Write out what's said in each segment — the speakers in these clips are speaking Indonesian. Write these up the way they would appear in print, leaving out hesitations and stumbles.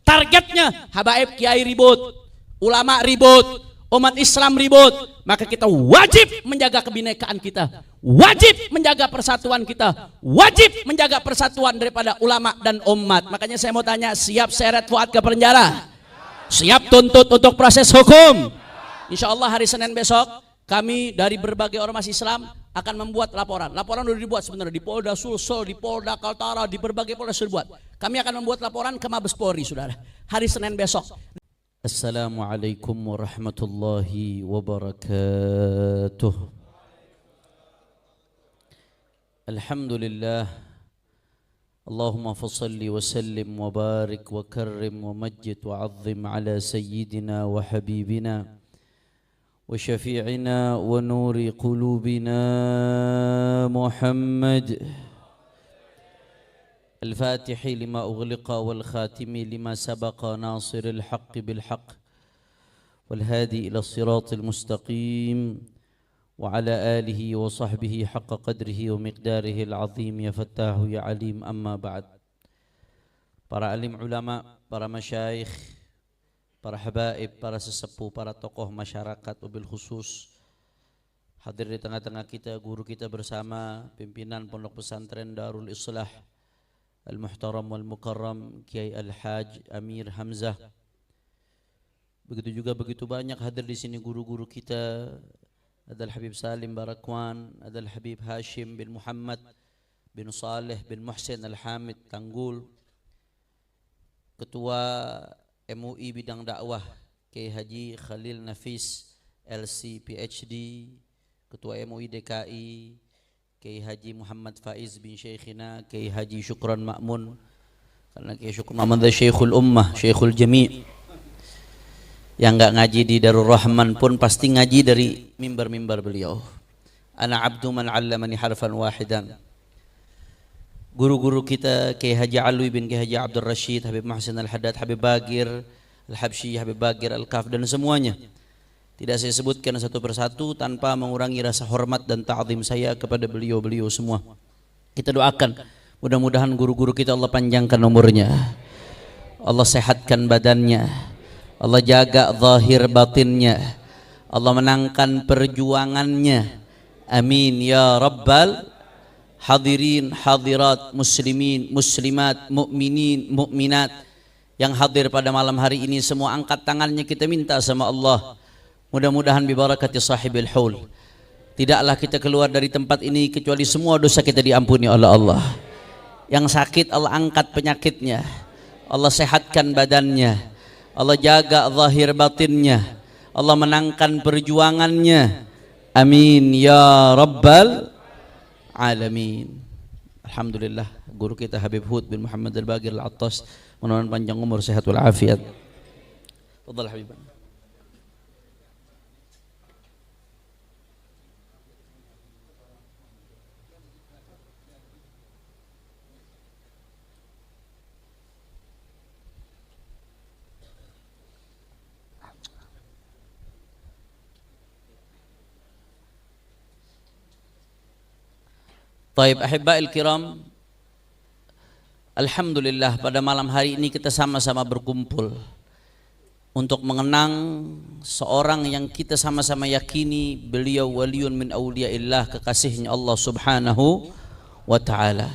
Targetnya habaib kiai ribut, ulama ribut, umat Islam ribut, maka kita wajib menjaga kebinekaan kita, wajib menjaga persatuan kita, wajib menjaga persatuan daripada ulama dan umat. Makanya saya mau tanya, siap seret Fuad ke penjara? Siap tuntut untuk proses hukum? Insya Allah hari Senin besok kami dari berbagai ormas Islam akan membuat laporan. Laporan sudah dibuat sebenarnya di Polda Sulsel, di Polda Kaltara, di berbagai Polda sudah dibuat. Kami akan membuat laporan ke Mabes Polri, saudara. Hari Senin besok. Assalamualaikum warahmatullahi wabarakatuh. Alhamdulillah. Allahumma fassalli wa sallim wa barik wa karrim wa majjid wa azzim ala sayyidina wa habibina وشفيعنا ونور قلوبنا محمد الفاتح لما أغلق والخاتم لما سبق ناصر الحق بالحق والهادي إلى الصراط المستقيم وعلى آله وصحبه حق قدره ومقداره العظيم يا فتاح يا عليم. أما بعد. Para alim ulama, para masyayikh, para habaib, para sesepuh, para tokoh masyarakat, wabil khusus hadir di tengah-tengah kita, guru kita bersama, pimpinan Pondok Pesantren Darul Islah Al-Muhtaram wal Mukarram Kiai Al-Haj Amir Hamzah. Begitu juga begitu banyak hadir di sini guru-guru kita. Ada Al-Habib Salim Barakwan, ada Al-Habib Hashim bin Muhammad bin Saleh bin Muhsin Al-Hamid Tanggul, Ketua MUI bidang dakwah Kiai Haji Khalil Nafis LC PhD, Ketua MUI DKI Kiai Haji Muhammad Faiz bin Syekhina Kiai Haji Syukran Ma'mun, karena Kiai Syukran Ma'mun adalah Syekhul Ummah, Syekhul Jami'. Yang enggak ngaji di Darul Rahman pun pasti ngaji dari mimbar-mimbar beliau. Ana abdu man 'allamani harfan wahidan. Guru-guru kita Kiai Haji Alwi bin Kiai Haji Abdul Rashid, Habib Muhsin Al-Haddad, Habib Bagir Al-Habsyi, Habib Bagir Al-Kaf, dan semuanya. Tidak saya sebutkan satu persatu tanpa mengurangi rasa hormat dan ta'zim saya kepada beliau-beliau semua. Kita doakan mudah-mudahan guru-guru kita Allah panjangkan umurnya, Allah sehatkan badannya, Allah jaga zahir batinnya, Allah menangkan perjuangannya. Amin ya rabbal hadirin hadirat, muslimin muslimat, mukminin mukminat yang hadir pada malam hari ini, semua angkat tangannya, kita minta sama Allah mudah-mudahan bibarakati sahibil haul, tidaklah kita keluar dari tempat ini kecuali semua dosa kita diampuni oleh Allah. Yang sakit Allah angkat penyakitnya, Allah sehatkan badannya, Allah jaga zahir batinnya, Allah menangkan perjuangannya. Amin ya rabbal alamin. Alhamdulillah, guru kita Habib Hud bin Muhammad Al-Bagir Al-Attas, mudah-mudahan panjang umur, sehat wal afiat. Fadhal Habib. Taib ahibba'il kiram, alhamdulillah pada malam hari ini kita sama-sama berkumpul untuk mengenang seorang yang kita sama-sama yakini beliau waliun min awliyaillah, kekasihnya Allah subhanahu wa ta'ala,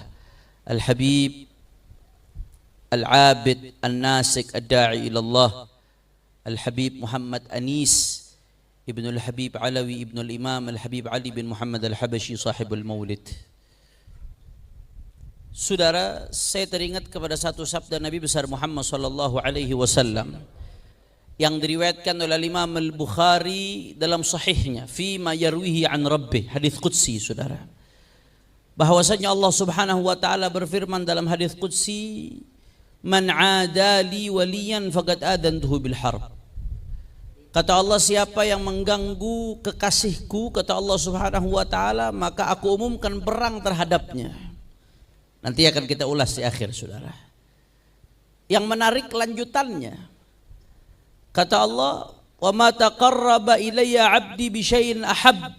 Al-Habib Al-Abid Al-Nasik Ad-Da'i ilallah, Al-Habib Muhammad Anis Ibn Al-Habib Alawi Ibn Al-Imam Al-Habib Ali bin Muhammad Al-Habashi sahibul maulid. Saudara, saya teringat kepada satu sabda Nabi besar Muhammad sallallahu alaihi wasallam yang diriwayatkan oleh Imam Al-Bukhari dalam sahihnya, fi ma yarwihi an rabbih, hadis qudsi, saudara. Bahwasanya Allah Subhanahu wa taala berfirman dalam hadis qudsi, "Man 'adali waliyan faqad adantuhu bil harb." Kata Allah, siapa yang mengganggu kekasihku, kata Allah Subhanahu wa taala, maka aku umumkan perang terhadapnya. Nanti akan kita ulas di akhir, saudara. Yang menarik lanjutannya, kata Allah, wa ma taqarraba ilayya 'abdi bi syai'in ahab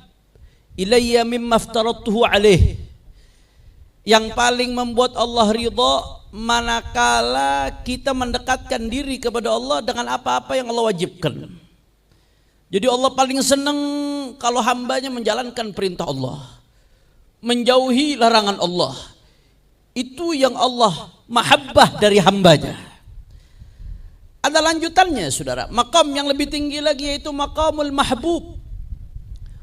ilayya mimma aftaradtuhu alaih. Yang paling membuat Allah ridha manakala kita mendekatkan diri kepada Allah dengan apa-apa yang Allah wajibkan. Jadi Allah paling senang kalau hambanya menjalankan perintah Allah, menjauhi larangan Allah. Itu yang Allah mahabbah dari hambanya. Ada lanjutannya saudara, maqam yang lebih tinggi lagi yaitu maqamul mahbub.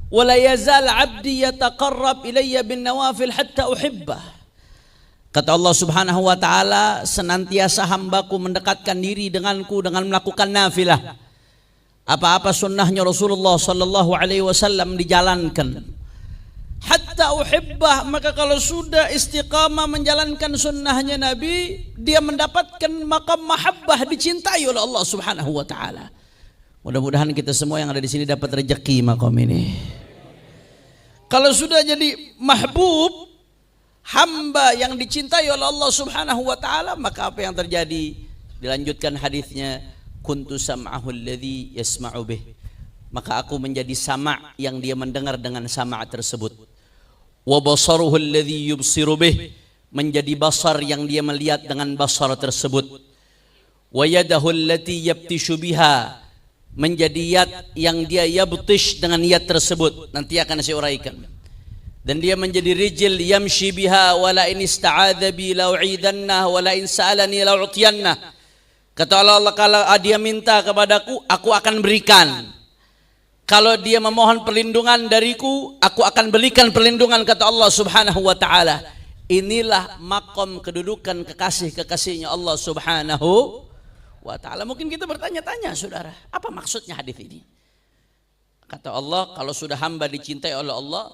Wala yazal 'abdi yataqarrab ilayya bin nawafil hatta uhibbah. Kata Allah Subhanahu wa taala, senantiasa hambaku mendekatkan diri denganku dengan melakukan nafilah. Apa-apa sunnahnya Rasulullah sallallahu alaihi wasallam dijalankan. Hatta uhibbah, maka kalau sudah istiqamah menjalankan sunnahnya Nabi, dia mendapatkan maqam mahabbah, dicintai oleh Allah Subhanahu wa taala. Mudah-mudahan kita semua yang ada di sini dapat rezeki maqam ini. Kalau sudah jadi mahbub, hamba yang dicintai oleh Allah Subhanahu wa taala, maka apa yang terjadi? Dilanjutkan hadisnya, kuntu sam'ahu alladhi yasma'u bih. Maka aku menjadi sama' yang dia mendengar dengan sama' tersebut. Wa basaruhu alladhi yubsiru bih, menjadi basar yang dia melihat dengan basar tersebut. Wa yadahu allati yabtishu biha, menjadi yad yang dia yabtish dengan yad tersebut. Nanti akan saya uraikan. Dan dia menjadi rijil yamshi biha, wala in ista'adha bi la'u'idanna, wala in sa'alani la'u'tiyanna. Kata Allah, kalau dia minta kepadaku, aku akan berikan. Kalau dia memohon perlindungan dariku, aku akan berikan perlindungan, kata Allah Subhanahu wa taala. Inilah maqam kedudukan kekasih-kekasihnya Allah Subhanahu wa taala. Mungkin kita bertanya-tanya saudara, apa maksudnya hadis ini? Kata Allah, kalau sudah hamba dicintai oleh Allah,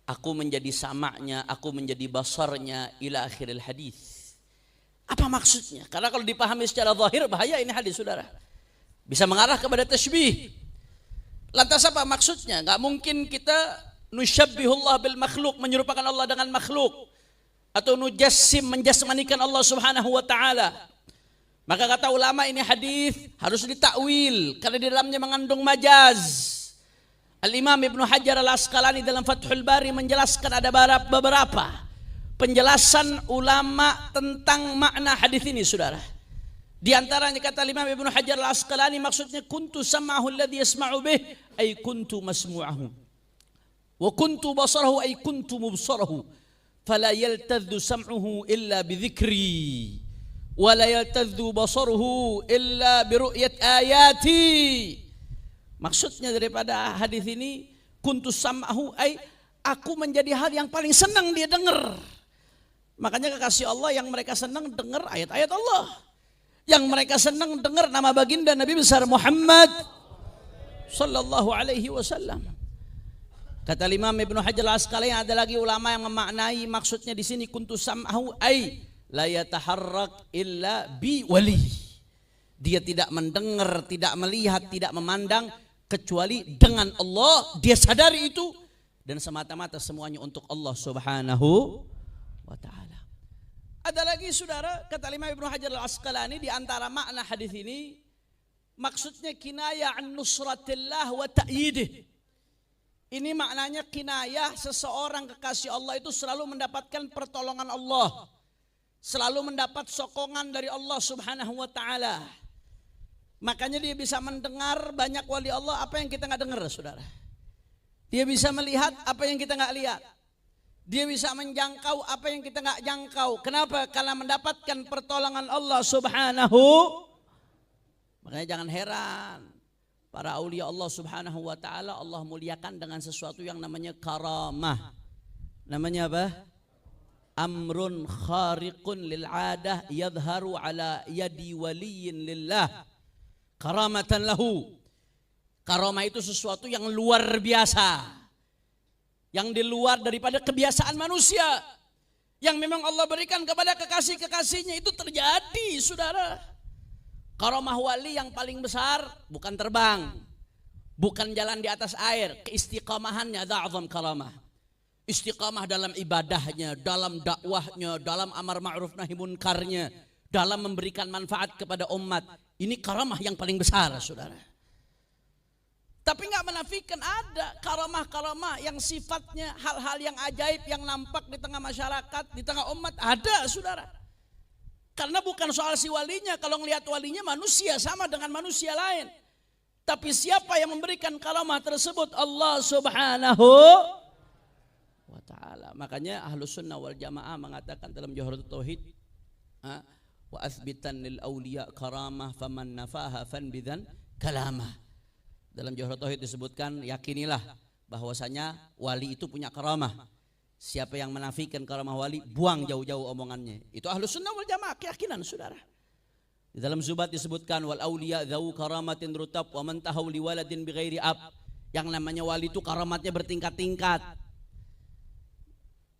aku menjadi sama'nya, aku menjadi basarnya ila akhiril hadis. Apa maksudnya? Karena kalau dipahami secara zahir bahaya ini hadis saudara. Bisa mengarah kepada tasybih. Lantas apa maksudnya? Enggak mungkin kita nusyabbihullah bil makhluk, menyerupakan Allah dengan makhluk, atau nujassim, menjasmanikan Allah Subhanahu wa taala. Maka kata ulama ini hadis harus ditakwil karena di dalamnya mengandung majaz. Al-Imam Ibnu Hajar Al-Asqalani dalam Fathul Bari menjelaskan ada beberapa penjelasan ulama tentang makna hadis ini saudara. Di antaranya kata Imam Ibnu Hajar Al-Asqalani, maksudnya kuntu sam'ahu alladhi yasma'u bih ay kuntu masmu'ahu, wa kuntu basarahu ay kuntu mubsarahu, fala yaltadhu sam'uhu illa bidhikri, wa la yaltadhu basaruhu illa biru'yat ayati. Maksudnya daripada hadis ini, kuntu sam'ahu ay aku menjadi hal yang paling senang dia dengar. Makanya kekasih Allah yang mereka senang dengar ayat-ayat Allah. Yang mereka senang dengar nama baginda Nabi besar Muhammad sallallahu alaihi wasallam. Kata Imam Ibnu Hajar Al-Asqalani, ada lagi ulama yang memaknai maksudnya di sini kuntu sam'ahu ay la yataharrak illa bi wali. Dia tidak mendengar, tidak melihat, tidak memandang kecuali dengan Allah. Dia sadari itu dan semata-mata semuanya untuk Allah Subhanahu wa taala. Ada lagi saudara, kata Imam Ibnu Hajar Al-Asqalani, di antara makna hadis ini maksudnya kinayah an nusratillah wa ta'yidih. Ini maknanya kinayah, seseorang kekasih Allah itu selalu mendapatkan pertolongan Allah, selalu mendapat sokongan dari Allah Subhanahu wa taala. Makanya dia bisa mendengar banyak wali Allah apa yang kita nggak dengar saudara. Dia bisa melihat apa yang kita nggak lihat. Dia bisa menjangkau apa yang kita nggak jangkau. Kenapa? Karena mendapatkan pertolongan Allah Subhanahu. Makanya jangan heran, para aulia Allah Subhanahu wa taala Allah muliakan dengan sesuatu yang namanya karamah. Namanya apa? Amrun khariqun lil adah yadharu ala yadi waliyin lillah karamatan lahu. Karamah itu sesuatu yang luar biasa, yang di luar daripada kebiasaan manusia, yang memang Allah berikan kepada kekasih-kekasihnya. Itu terjadi saudara. Karamah wali yang paling besar bukan terbang, bukan jalan di atas air, keistiqamahannya adzam karamah. Istiqamah dalam ibadahnya, dalam dakwahnya, dalam amar ma'ruf nahi munkarnya, dalam memberikan manfaat kepada umat. Ini karamah yang paling besar saudara. Tapi nggak menafikan ada karamah-karamah yang sifatnya hal-hal yang ajaib yang nampak di tengah masyarakat, di tengah umat, ada saudara. Karena bukan soal si walinya, kalau ngelihat walinya manusia sama dengan manusia lain. Tapi siapa yang memberikan karamah tersebut? Allah Subhanahu wa ta'ala. Makanya Ahlus Sunnah wal Jamaah mengatakan dalam Jawharatul Tauhid, wa athbitan lil awliya karamah faman nafaha fanbidan kalamah. Dalam Jawharatul Tauhid disebutkan, yakinilah bahwasanya wali itu punya karamah. Siapa yang menafikan karamah wali, buang jauh-jauh omongannya. Itu Ahlus Sunnah wal Jamaah, keyakinan saudara. Di dalam Zubat disebutkan, wal auliya dzau karamatin rutab wa man tahaw li waladin bighairi ab. Yang namanya wali itu karamatnya bertingkat-tingkat.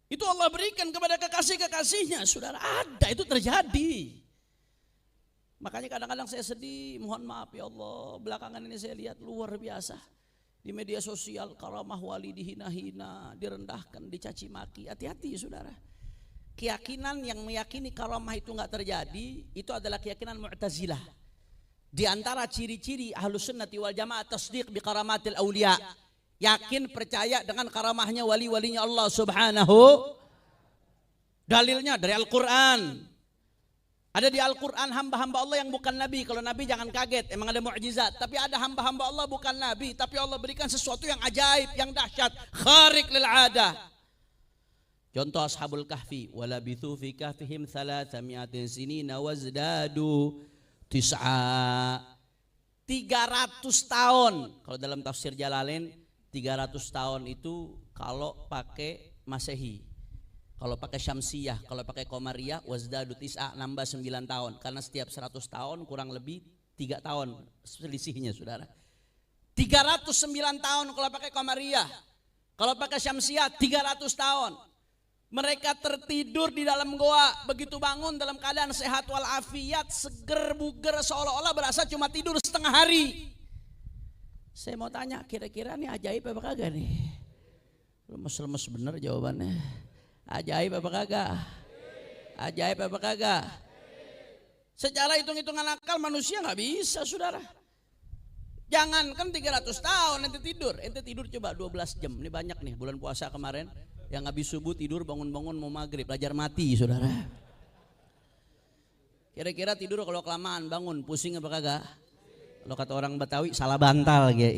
Itu Allah berikan kepada kekasih-kekasihnya, saudara. Ada, itu terjadi. Makanya kadang-kadang saya sedih, mohon maaf ya Allah, belakangan ini saya lihat luar biasa. Di media sosial karamah wali dihina-hina, direndahkan, dicaci maki. Hati-hati saudara. Keyakinan yang meyakini karamah itu enggak terjadi, itu adalah keyakinan Mu'tazilah. Di antara ciri-ciri Ahlus Sunnati wal Jamaah tasdiq bi karamatil auliya. Yakin percaya dengan karamahnya wali-walinya Allah Subhanahu. Dalilnya dari Al-Qur'an. Ada di Al-Quran hamba-hamba Allah yang bukan Nabi. Kalau Nabi jangan kaget, emang ada mukjizat. Tapi ada hamba-hamba Allah bukan Nabi, tapi Allah berikan sesuatu yang ajaib, yang dahsyat, kharik lil adah. Contoh Ashabul Kahfi, walabithu fi kahfihim 300 sinina wazdadu tis'a. 300 tahun. Kalau dalam tafsir Jalalain 300 tahun itu kalau pakai Masehi. Kalau pakai Syamsiyah, kalau pakai Qamariyah, wazdadu tis'a, nambah 9 tahun. Karena setiap 100 tahun kurang lebih 3 tahun selisihnya saudara. 309 tahun kalau pakai Qamariyah. Kalau pakai Syamsiyah 300 tahun. Mereka tertidur di dalam goa. Begitu bangun dalam keadaan sehat walafiat, seger buger, seolah-olah berasa cuma tidur setengah hari. Saya mau tanya, kira-kira nih ajaib apa kagak nih? Lemes-lemes bener jawabannya. Ajaib apa kagak? Ajaib apa kagak? Secara hitung-hitungan akal manusia nggak bisa saudara. Jangankan 300 tahun ente tidur coba 12 jam. Ini banyak nih bulan puasa kemarin yang habis subuh tidur bangun-bangun mau maghrib, belajar mati saudara. Kira-kira tidur kalau kelamaan bangun pusing apa kagak? Kalau kata orang Betawi salah bantal kayak.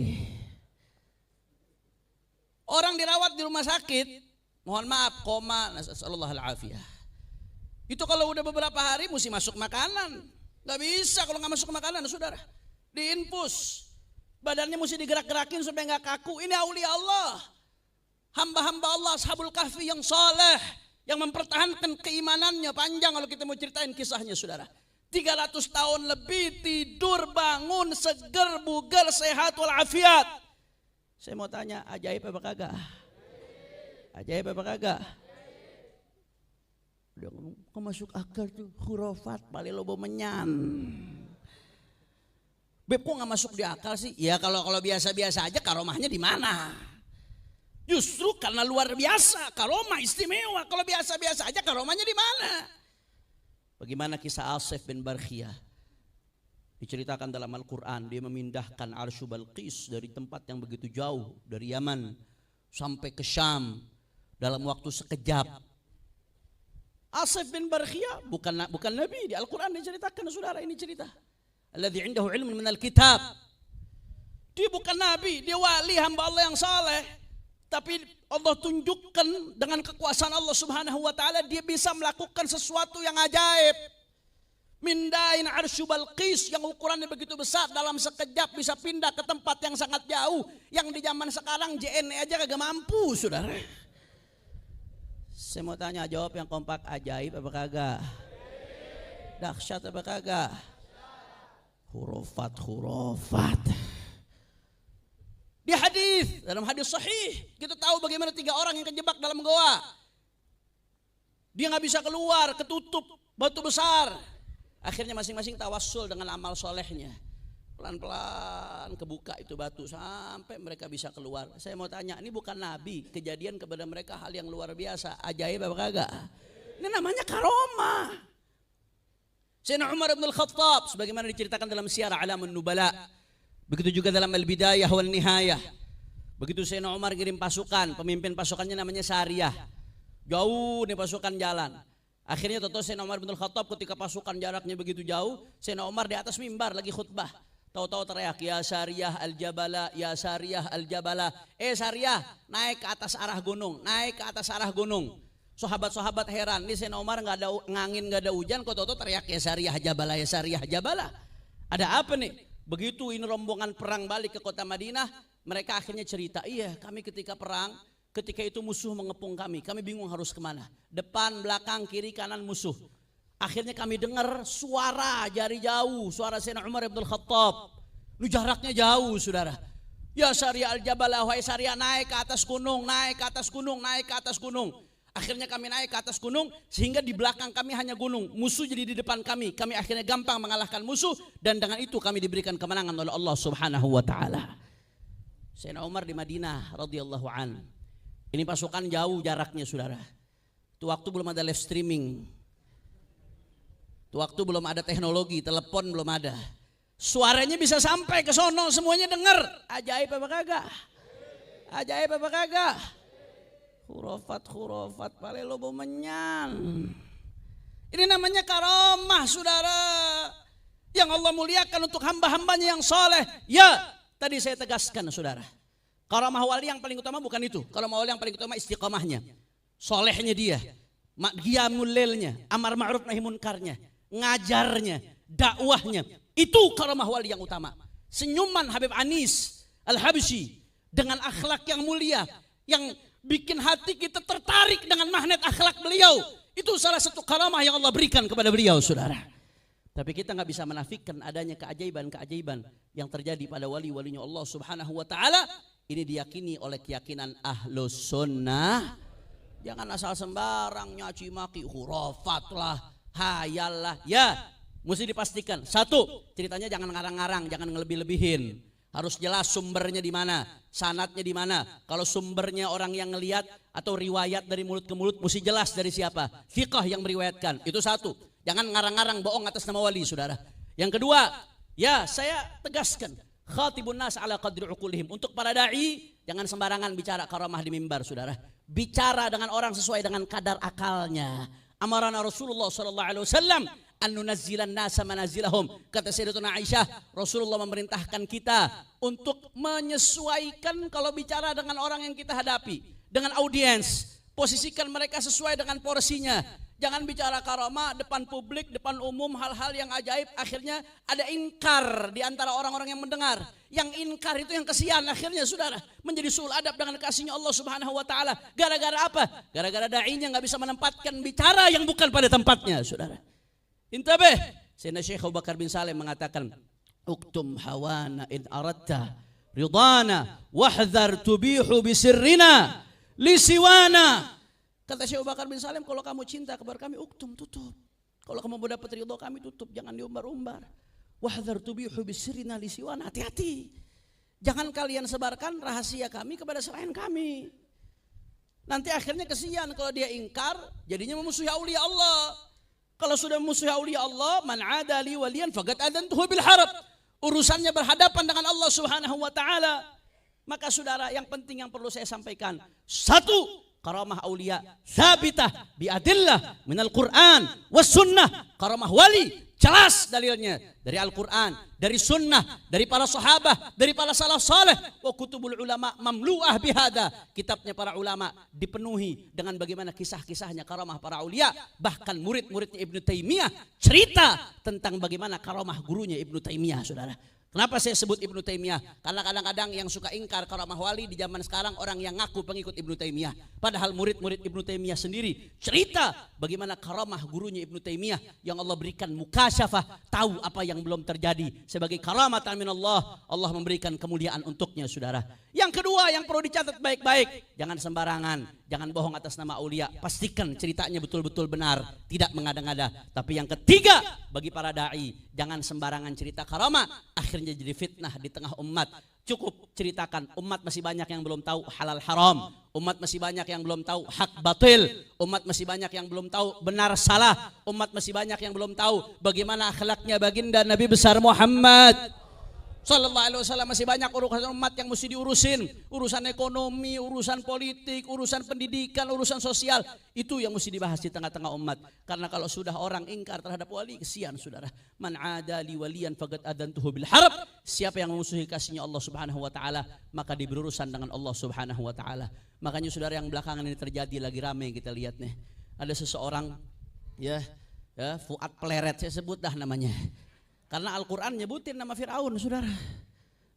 Orang dirawat di rumah sakit, mohon maaf, koma, nasallallahu al-afiyah. Itu kalau udah beberapa hari mesti masuk makanan. Gak bisa kalau gak masuk makanan saudara. Diinfus. Badannya mesti digerak-gerakin supaya gak kaku. Ini aulia Allah. Hamba-hamba Allah, Ashabul Kahfi yang saleh. Yang mempertahankan keimanannya. Panjang kalau kita mau ceritain kisahnya saudara. 300 tahun lebih tidur, bangun, seger, bugar, sehat, walafiat. Saya mau tanya, ajaib apa kagak? Ajaib apa kagak? Udah ngomong, kok masuk akal tuh, khurafat, paling lobo menyan. Beb kok gak masuk di akal sih? Ya kalau biasa-biasa aja karomahnya di mana? Justru karena luar biasa, karomah istimewa. Kalau biasa-biasa aja karomahnya di mana? Bagaimana kisah Asif bin Barkhiyah? Diceritakan dalam Al-Quran, dia memindahkan Arsy Balqis dari tempat yang begitu jauh, dari Yaman sampai ke Syam dalam waktu sekejap. Asif bin Barkhiyah bukan nabi, di Al-Quran diceritakan saudara, ini cerita. Alladzi indahu ilmun minal kitab. Dia bukan nabi, dia wali hamba Allah yang saleh. Tapi Allah tunjukkan dengan kekuasaan Allah Subhanahu wa taala dia bisa melakukan sesuatu yang ajaib. Mindahin Arsy Balqis yang ukurannya begitu besar dalam sekejap bisa pindah ke tempat yang sangat jauh, yang di zaman sekarang JNE aja kagak mampu saudara. Saya mau tanya, jawab yang kompak, ajaib apa kagak? Dahsyat apa kagak? Khurafat. Di hadis, dalam hadis sahih kita tahu bagaimana 3 orang yang kejebak dalam goa. Dia nggak bisa keluar, ketutup batu besar. Akhirnya masing-masing tawassul dengan amal solehnya. Pelan-pelan kebuka itu batu sampai mereka bisa keluar. Saya mau tanya, ini bukan nabi, kejadian kepada mereka hal yang luar biasa. Ajaib apa kagak? Ini namanya karomah. Sayyidina Umar bin Al-Khattab sebagaimana diceritakan dalam Syiar A'lamun Nubala. Begitu juga dalam Al-Bidayah wal Nihayah. Begitu Sayyidina Umar kirim pasukan, pemimpin pasukannya namanya Sariyah. Jauh nih pasukan jalan. Akhirnya tahu Sayyidina Umar bin Khattab ketika pasukan jaraknya begitu jauh, Sayyidina Umar di atas mimbar lagi khutbah. Tahu-tahu teriak, ya Sariyah al-Jabala, ya Sariyah al-Jabala. Sariyah, naik ke atas arah gunung, naik ke atas arah gunung. Sahabat-sahabat heran, ini Sayyidina Umar nggak ada angin, nggak ada hujan, kok tahu-tahu teriak ya Sariyah Jabala, ya Sariyah Jabala. Ada apa nih? Begitu ini rombongan perang balik ke kota Madinah, mereka akhirnya cerita, iya kami ketika perang, ketika itu musuh mengepung kami bingung harus kemana. Depan, belakang, kiri, kanan musuh. Akhirnya kami dengar suara dari jauh, suara Sayyidina Umar bin Khattab. Ini jaraknya jauh saudara. Ya Sariyah al-Jabalah, wahai Sariyah naik ke atas gunung, naik ke atas gunung, naik ke atas gunung. Akhirnya kami naik ke atas gunung sehingga di belakang kami hanya gunung. Musuh jadi di depan kami. Kami akhirnya gampang mengalahkan musuh dan dengan itu kami diberikan kemenangan oleh Allah Subhanahu wa taala. Sayyidina Umar di Madinah radhiyallahu an. Ini pasukan jauh jaraknya saudara. Itu waktu belum ada live streaming. Itu waktu belum ada teknologi, telepon belum ada. Suaranya bisa sampai ke sono, semuanya dengar. Ajaib apa kagak? Ajaib apa kagak? Khurafat palelo menyan. Ini namanya karamah saudara. Yang Allah muliakan untuk hamba-hambanya yang soleh. Ya, tadi saya tegaskan saudara. Karamah wali yang paling utama bukan itu. Karamah wali yang paling utama istiqamahnya. Solehnya dia. Qiyamul lailnya, amar ma'ruf nahi munkarnya, ngajarnya, dakwahnya. Itu karamah wali yang utama. Senyuman Habib Anis Al-Habsyi dengan akhlak yang mulia yang bikin hati kita tertarik dengan magnet akhlak beliau. Itu salah satu karamah yang Allah berikan kepada beliau saudara. Tapi kita nggak bisa menafikan adanya keajaiban-keajaiban yang terjadi pada wali-walinya Allah Subhanahu wa taala. Ini diyakini oleh keyakinan Ahlus Sunnah. Jangan asal sembarang nyaci maki, khurafat lah, hayal lah. Ya, mesti dipastikan. Satu, ceritanya jangan ngarang-ngarang, jangan ngelebih-lebihin. Harus jelas sumbernya di mana, sanadnya di mana. Kalau sumbernya orang yang ngelihat atau riwayat dari mulut ke mulut, mesti jelas dari siapa. Fiqh yang meriwayatkan. Itu satu. Jangan ngarang-ngarang bohong atas nama wali, saudara. Yang kedua, ya saya tegaskan. Khatibun nas ala qadri uqulihim. Untuk para da'i, jangan sembarangan bicara karamah di mimbar, saudara. Bicara dengan orang sesuai dengan kadar akalnya. Amarana Rasulullah sallallahu alaihi wasallam an nunazzilan nasa manazilahum. Kata Sayyidatuna Aisyah, Rasulullah memerintahkan kita untuk menyesuaikan kalau bicara dengan orang yang kita hadapi, dengan audiens. Posisikan mereka sesuai dengan porsinya. Jangan bicara karamah depan publik, depan umum, hal-hal yang ajaib. Akhirnya ada inkar di antara orang-orang yang mendengar. Yang inkar itu yang kesian akhirnya saudara. Menjadi suul adab dengan kasihnya Allah Subhanahu wa taala. Gara-gara apa? Gara-gara da'inya gak bisa menempatkan bicara yang bukan pada tempatnya saudara. Intabeh. Sayyidina Syekh Abu Bakar bin Salim mengatakan, uktum hawana in aradta ridana wahdhar tubihu bisirrina lisiwana. Kata Syekh Abu Bakar bin Salim, kalau kamu cinta kepada kami, uktum, tutup. Kalau kamu mau dapat ridho kami, tutup, jangan diumbar-umbar. Wahdhar tubihu bisirrina lisiwana, hati-hati. Jangan kalian sebarkan rahasia kami kepada selain kami. Nanti akhirnya kesian kalau dia ingkar, jadinya memusuhi aulia Allah. Kalau sudah memusuhi aulia Allah, man adali waliyan faqad adantuhu bil harb. Urusannya berhadapan dengan Allah Subhanahu wa taala. Maka saudara, yang penting yang perlu saya sampaikan, satu, karamah aulia sabitah biadillah minal Qur'an was sunnah. Karamah wali jelas dalilnya dari Al-Quran, dari sunnah, dari para sahabat, dari para salaf saleh. Wa kutubul ulama mamlu'ah bihada. Kitabnya para ulama dipenuhi dengan bagaimana kisah-kisahnya karamah para aulia. Bahkan murid-muridnya Ibnu Taimiyah cerita tentang bagaimana karamah gurunya Ibnu Taimiyah saudara. Kenapa saya sebut Ibnu Taimiyah? Karena kadang-kadang yang suka ingkar karamah wali di zaman sekarang orang yang ngaku pengikut Ibnu Taimiyah. Padahal murid-murid Ibnu Taimiyah sendiri cerita bagaimana karamah gurunya Ibnu Taimiyah yang Allah berikan mukasyafah, tahu apa yang belum terjadi. Sebagai karamatan minallah, Allah memberikan kemuliaan untuknya saudara. Yang kedua yang perlu dicatat baik-baik, jangan sembarangan, jangan bohong atas nama aulia. Pastikan ceritanya betul-betul benar, tidak mengada-ngada. Tapi yang ketiga, bagi para da'i, jangan sembarangan cerita karamah, akhirnya jadi fitnah di tengah umat. Cukup ceritakan, umat masih banyak yang belum tahu halal haram, umat masih banyak yang belum tahu hak batil, umat masih banyak yang belum tahu benar salah, umat masih banyak yang belum tahu bagaimana akhlaknya baginda Nabi besar Muhammad Sallallahu alaihi wasallam. Masih banyak urusan umat yang mesti diurusin. Urusan ekonomi, urusan politik, urusan pendidikan, urusan sosial. Itu yang mesti dibahas di tengah-tengah umat. Karena kalau sudah orang ingkar terhadap wali, kesian saudara. Man adali waliyan faqad adantuhu bil harb. Siapa yang memusuhi kasihnya Allah Subhanahu wa taala, maka diberi urusan dengan Allah Subhanahu wa taala. Makanya saudara, yang belakangan ini terjadi lagi ramai kita lihat nih. Ada seseorang ya Fuad Pleret, saya sebut dah namanya. Karena Al-Quran nyebutin nama Fir'aun, saudara.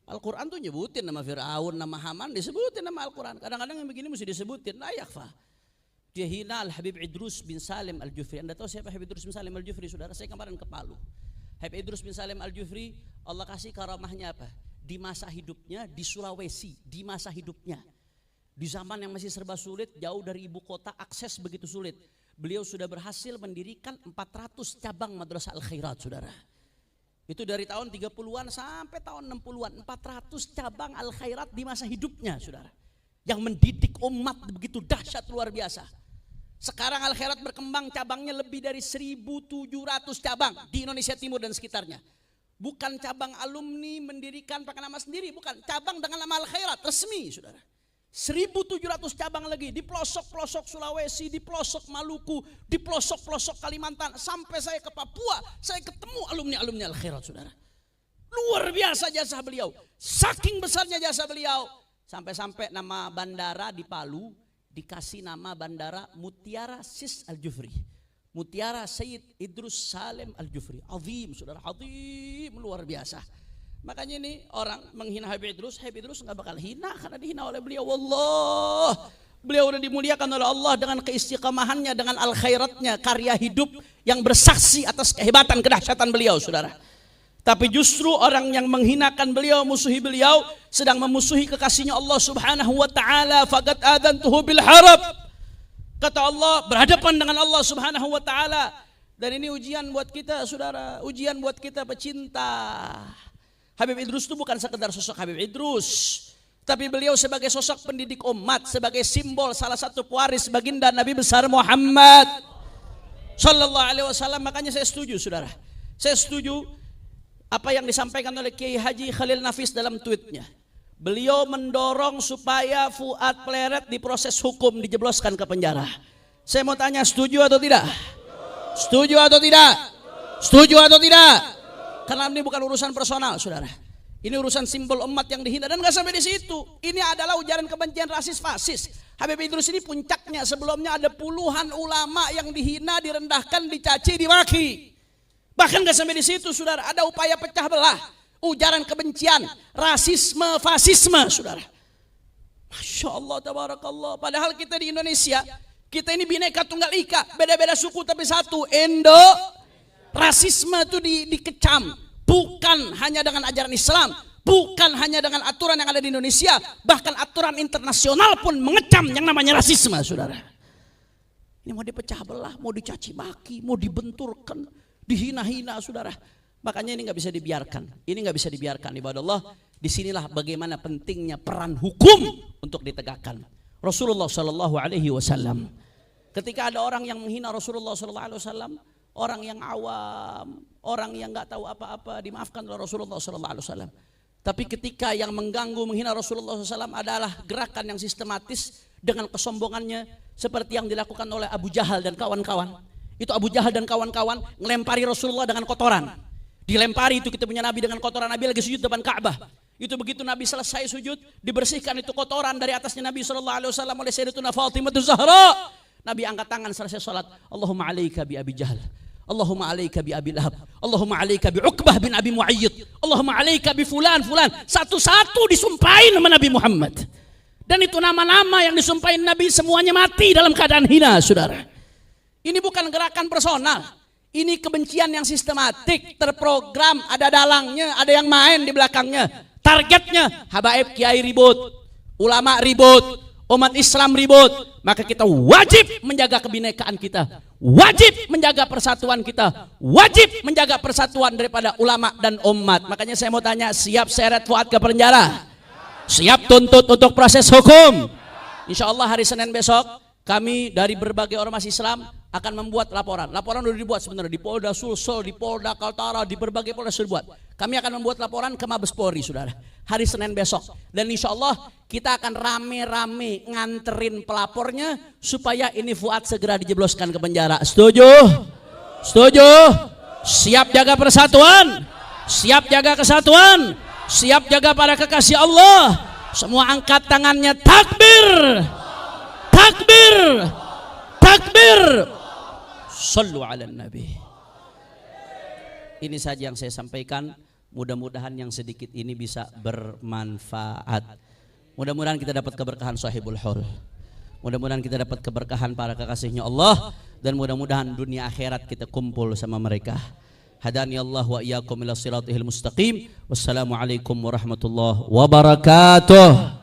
Al-Quran tuh nyebutin nama Fir'aun, nama Haman, disebutin nama Al-Quran. Kadang-kadang yang begini mesti disebutin, layak fa. Dia hina Al-Habib Idrus bin Salim Al-Jufri. Anda tahu siapa Habib Idrus bin Salim Al-Jufri, saudara? Saya kemarin ke Palu. Habib Idrus bin Salim Al-Jufri, Allah kasih karamahnya apa? Di masa hidupnya di Sulawesi, di masa hidupnya. Di zaman yang masih serba sulit, jauh dari ibu kota, akses begitu sulit. Beliau sudah berhasil mendirikan 400 cabang Madrasah Al-Khairat, saudara. Itu dari tahun 30-an sampai tahun 60-an. 400 cabang Al-Khairat di masa hidupnya, saudara. Yang mendidik umat begitu dahsyat, luar biasa. Sekarang Al-Khairat berkembang, cabangnya lebih dari 1.700 cabang di Indonesia Timur dan sekitarnya. Bukan cabang alumni mendirikan pakai nama sendiri, bukan. Cabang dengan nama Al-Khairat, resmi, saudara. 1.700 cabang lagi di pelosok-pelosok Sulawesi, di pelosok Maluku, di pelosok-pelosok Kalimantan. Sampai saya ke Papua, saya ketemu alumni-alumni Al-Khairat, saudara. Luar biasa jasa beliau. Saking besarnya jasa beliau. Sampai-sampai nama bandara di Palu dikasih nama bandara Mutiara Sis Al-Jufri. Mutiara Sayyid Idrus Salim Al-Jufri. Azim, saudara, azim, luar biasa. Makanya ini orang menghina Habib Idrus nggak bakal hina karena dihina oleh beliau. Wallah, beliau udah dimuliakan oleh Allah dengan keistiqamahannya, dengan al-khairatnya, karya hidup yang bersaksi atas kehebatan, kedahsyatan beliau, saudara. Tapi justru orang yang menghinakan beliau, musuhi beliau, sedang memusuhi kekasihnya Allah Subhanahu wa taala. Faqad adantuhu bil harb. Kata Allah, berhadapan dengan Allah Subhanahu wa taala. Dan ini ujian buat kita, saudara, ujian buat kita pecinta. Habib Idrus itu bukan sekedar sosok Habib Idrus, tapi beliau sebagai sosok pendidik umat, sebagai simbol salah satu pewaris baginda Nabi besar Muhammad Sallallahu Alaihi Wasallam. Makanya saya setuju, saudara. Saya setuju apa yang disampaikan oleh Kiai Haji Khalil Nafis dalam tweetnya. Beliau mendorong supaya Fuad Pleret diproses hukum, dijebloskan ke penjara. Saya mau tanya, setuju atau tidak? Setuju atau tidak? Setuju atau tidak? Karena ini bukan urusan personal, saudara. Ini urusan simbol umat yang dihina. Dan gak sampai di situ. Ini adalah ujaran kebencian rasis fasis. Habib Idrus ini puncaknya. Sebelumnya ada puluhan ulama yang dihina, direndahkan, dicaci, dimaki. Bahkan gak sampai di situ, saudara. Ada upaya pecah belah, ujaran kebencian, rasisme, fasisme, saudara. Masya Allah, tabarakallah. Padahal kita di Indonesia, kita ini bineka tunggal ika. Beda-beda suku tapi satu, Indo. Rasisme itu dikecam, bukan hanya dengan ajaran Islam, bukan hanya dengan aturan yang ada di Indonesia, bahkan aturan internasional pun mengecam yang namanya rasisme, saudara. Ini mau dipecah belah, mau dicaci maki, mau dibenturkan, dihina-hina, saudara. Makanya ini nggak bisa dibiarkan. Ini nggak bisa dibiarkan, ibadah Allah. Disinilah bagaimana pentingnya peran hukum untuk ditegakkan. Rasulullah Shallallahu Alaihi Wasallam, ketika ada orang yang menghina Rasulullah Shallallahu Alaihi Wasallam, orang yang awam, orang yang nggak tahu apa-apa, dimaafkan oleh Rasulullah SAW. Tapi ketika yang mengganggu, menghina Rasulullah SAW adalah gerakan yang sistematis dengan kesombongannya, seperti yang dilakukan oleh Abu Jahal dan kawan-kawan. Itu Abu Jahal dan kawan-kawan ngelempari Rasulullah dengan kotoran. Dilempari itu kita punya Nabi dengan kotoran. Nabi lagi sujud depan Ka'bah. Itu begitu Nabi selesai sujud, dibersihkan itu kotoran dari atasnya Nabi SAW oleh Sayyidatuna Fatimah Zahra. Nabi angkat tangan selesai sholat. Allahumma alaika bi Abi Jahal, Allahumma alaika bi Abi Lahab, Allahumma alaika bi Uqbah bin Abi Mu'ayyid, Allahumma alaika bi fulan. Satu-satu disumpahin nama Nabi Muhammad. Dan itu nama-nama yang disumpahin Nabi semuanya mati dalam keadaan hina, saudara. Ini bukan gerakan personal. Ini kebencian yang sistematik, terprogram, ada dalangnya, ada yang main di belakangnya. Targetnya habaib kiai ribut, ulama ribut, umat Islam ribut. Maka kita wajib menjaga kebinekaan kita, wajib menjaga persatuan kita, wajib menjaga persatuan daripada ulama dan umat. Makanya saya mau tanya, siap seret Fuad ke penjara? Siap tuntut untuk proses hukum? Insya Allah hari Senin besok kami dari berbagai ormas Islam akan membuat laporan. Laporan sudah dibuat sebenarnya di Polda Sulsel, di Polda Kaltara, di berbagai Polda sudah dibuat. Kami akan membuat laporan ke Mabes Polri, saudara, hari Senin besok. Dan insya Allah kita akan rame-rame nganterin pelapornya supaya ini Fuad segera dijebloskan ke penjara. Setuju? Setuju? Siap jaga persatuan? Siap jaga kesatuan? Siap jaga para kekasih Allah? Semua angkat tangannya, takbir! Takbir! Takbir! Sallu ala Nabi. Ini saja yang saya sampaikan. Mudah-mudahan yang sedikit ini bisa bermanfaat. Mudah-mudahan kita dapat keberkahan sahibul haul. Mudah-mudahan kita dapat keberkahan para kekasihnya Allah. Dan mudah-mudahan dunia akhirat kita kumpul sama mereka. Hadani Allah wa iyyakum ila siratihil mustaqim. Wassalamualaikum warahmatullahi wabarakatuh.